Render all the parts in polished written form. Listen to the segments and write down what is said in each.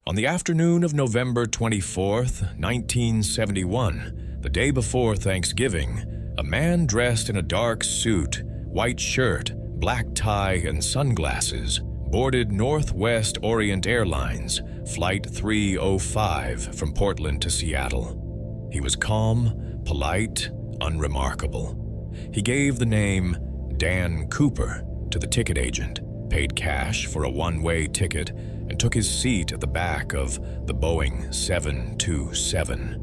On the afternoon of November 24th, 1971, the day before Thanksgiving, a man dressed in a dark suit, white shirt, black tie, and sunglasses boarded Northwest Orient Airlines Flight 305 from Portland to Seattle. He was calm, polite, unremarkable. He gave the name Dan Cooper to the ticket agent, paid cash for a one-way ticket, and took his seat at the back of the Boeing 727.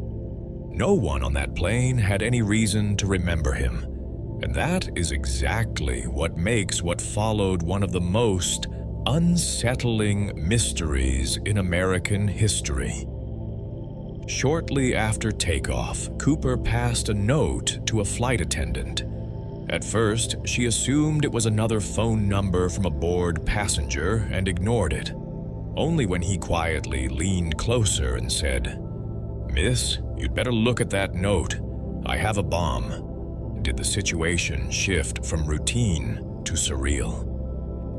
No one on that plane had any reason to remember him, and that is exactly what makes what followed one of the most unsettling mysteries in American history. Shortly after takeoff, Cooper passed a note to a flight attendant. At first, she assumed it was another phone number from a bored passenger and ignored it. Only when he quietly leaned closer and said, "Miss, you'd better look at that note. I have a bomb," did the situation shift from routine to surreal.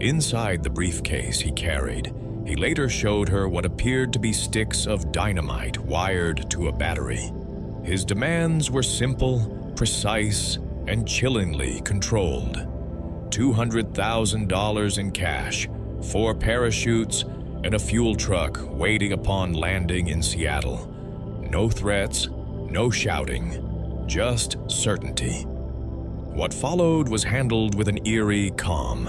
Inside the briefcase he carried, he later showed her what appeared to be sticks of dynamite wired to a battery. His demands were simple, precise, and chillingly controlled. $200,000 in cash, 4 parachutes, and a fuel truck waiting upon landing in Seattle. No threats, no shouting, just certainty. What followed was handled with an eerie calm.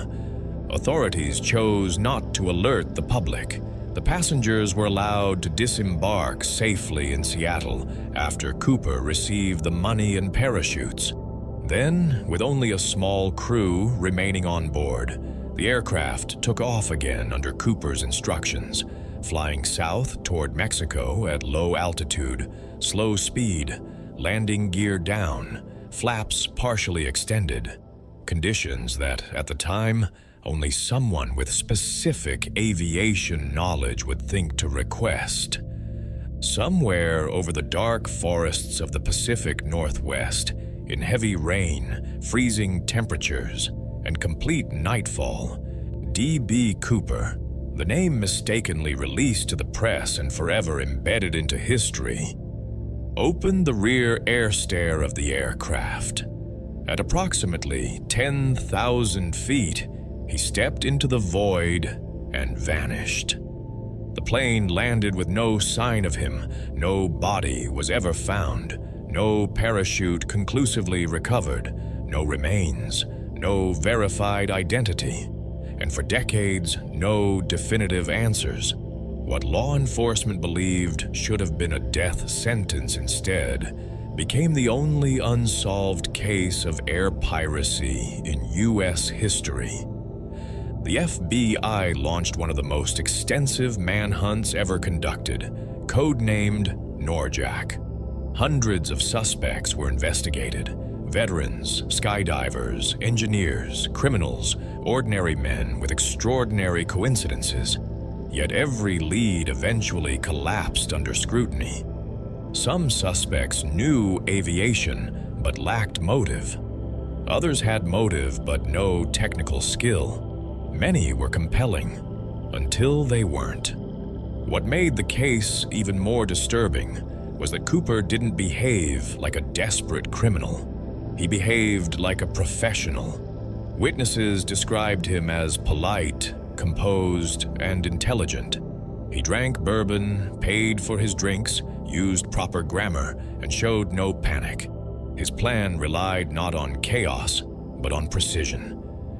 Authorities chose not to alert the public. The passengers were allowed to disembark safely in Seattle after Cooper received the money and parachutes. Then, with only a small crew remaining on board, the aircraft took off again under Cooper's instructions, flying south toward Mexico at low altitude, slow speed, landing gear down, flaps partially extended, conditions that, at the time, only someone with specific aviation knowledge would think to request. Somewhere over the dark forests of the Pacific Northwest, in heavy rain, freezing temperatures, and complete nightfall, D.B. Cooper, the name mistakenly released to the press and forever embedded into history, opened the rear air stair of the aircraft. At approximately 10,000 feet, he stepped into the void and vanished. The plane landed with no sign of him, no body was ever found, no parachute conclusively recovered, no remains, no verified identity, and for decades, no definitive answers. What law enforcement believed should have been a death sentence instead became the only unsolved case of air piracy in U.S. history. The FBI launched one of the most extensive manhunts ever conducted, codenamed Norjack. Hundreds of suspects were investigated. Veterans, skydivers, engineers, criminals, ordinary men with extraordinary coincidences. Yet every lead eventually collapsed under scrutiny. Some suspects knew aviation but lacked motive. Others had motive but no technical skill. Many were compelling, until they weren't. What made the case even more disturbing was that Cooper didn't behave like a desperate criminal. He behaved like a professional. Witnesses described him as polite, composed, and intelligent. He drank bourbon, paid for his drinks, used proper grammar, and showed no panic. His plan relied not on chaos, but on precision.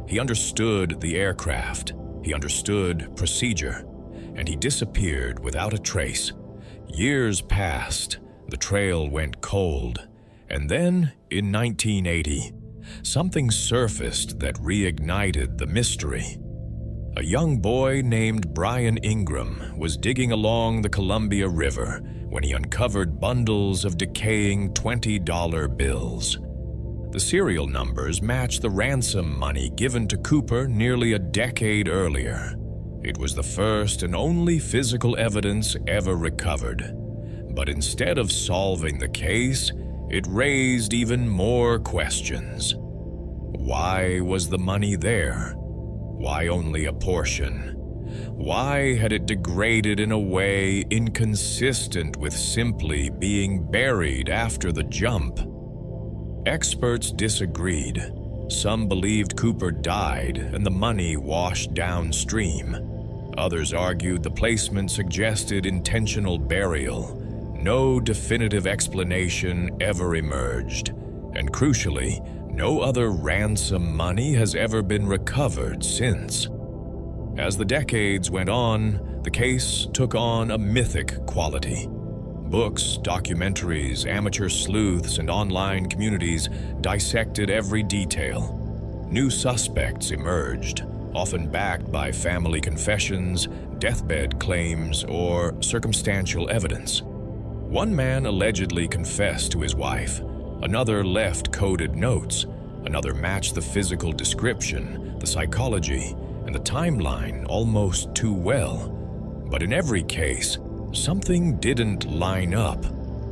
He understood the aircraft, he understood procedure, and he disappeared without a trace. Years passed, the trail went cold, and then, in 1980, something surfaced that reignited the mystery. A young boy named Brian Ingram was digging along the Columbia River when he uncovered bundles of decaying $20 bills. The serial numbers matched the ransom money given to Cooper nearly a decade earlier. It was the first and only physical evidence ever recovered. But instead of solving the case, it raised even more questions. Why was the money there? Why only a portion? Why had it degraded in a way inconsistent with simply being buried after the jump? Experts disagreed. Some believed Cooper died and the money washed downstream. Others argued the placement suggested intentional burial. No definitive explanation ever emerged, and crucially, no other ransom money has ever been recovered since. As the decades went on, the case took on a mythic quality. Books, documentaries, amateur sleuths, and online communities dissected every detail. New suspects emerged, often backed by family confessions, deathbed claims, or circumstantial evidence. One man allegedly confessed to his wife. Another left coded notes. Another matched the physical description, the psychology, and the timeline almost too well. But in every case, something didn't line up.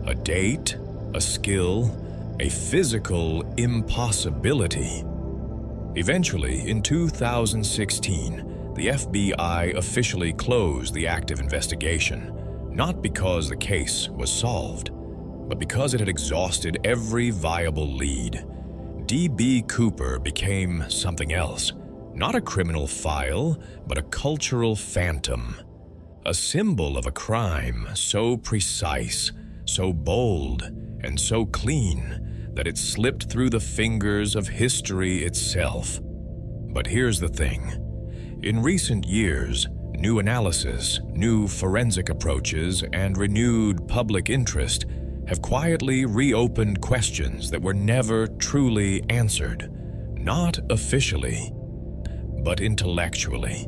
A date, a skill, a physical impossibility. Eventually, in 2016, the FBI officially closed the active investigation, not because the case was solved, but because it had exhausted every viable lead. D.B. Cooper became something else, not a criminal file, but a cultural phantom. A symbol of a crime so precise, so bold, and so clean that it slipped through the fingers of history itself. But here's the thing. In recent years, new analysis, new forensic approaches, and renewed public interest have quietly reopened questions that were never truly answered, not officially, but intellectually.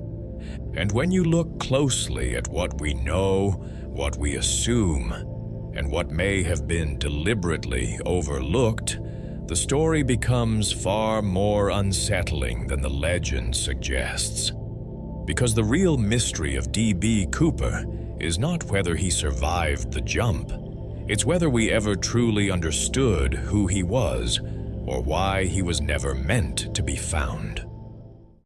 And when you look closely at what we know, what we assume, and what may have been deliberately overlooked, the story becomes far more unsettling than the legend suggests. Because the real mystery of D.B. Cooper is not whether he survived the jump. It's whether we ever truly understood who he was or why he was never meant to be found.